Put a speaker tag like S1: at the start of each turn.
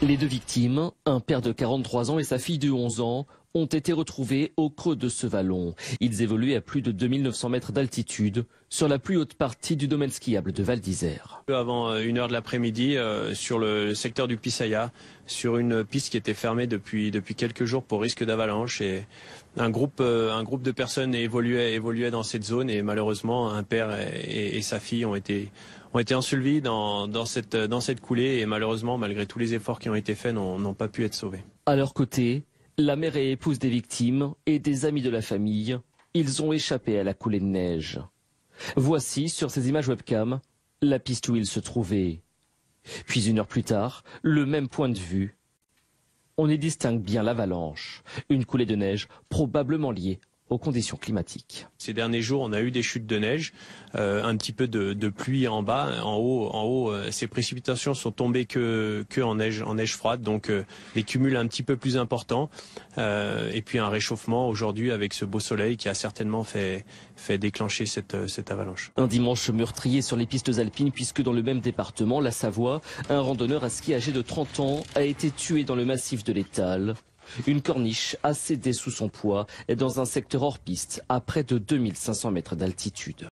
S1: Les deux victimes, un père de 43 ans et sa fille de 11 ans, ont été retrouvés au creux de ce vallon. Ils évoluaient à plus de 2900 mètres d'altitude sur la plus haute partie du domaine skiable de Val d'Isère.
S2: Avant 1h de l'après-midi, sur le secteur du Pissaya, sur une piste qui était fermée depuis quelques jours pour risque d'avalanche, et un groupe de personnes évoluait dans cette zone, et malheureusement un père et sa fille ont été ensevelis dans cette coulée, et malheureusement, malgré tous les efforts qui ont été faits, n'ont pas pu être sauvés.
S1: À leur côté, la mère et épouse des victimes et des amis de la famille, ils ont échappé à la coulée de neige. Voici sur ces images webcam la piste où ils se trouvaient. Puis 1 heure plus tard, le même point de vue. On y distingue bien l'avalanche, une coulée de neige probablement liée aux conditions climatiques.
S2: Ces derniers jours, on a eu des chutes de neige, un petit peu de pluie en bas. En haut, ces précipitations sont tombées que en neige froide, donc des cumuls un petit peu plus importants. Et puis un réchauffement aujourd'hui avec ce beau soleil qui a certainement fait déclencher cette avalanche.
S1: Un dimanche meurtrier sur les pistes alpines, puisque dans le même département, la Savoie, un randonneur à ski âgé de 30 ans a été tué dans le massif de l'Étale. Une corniche a cédé sous son poids et dans un secteur hors piste à près de 2500 mètres d'altitude.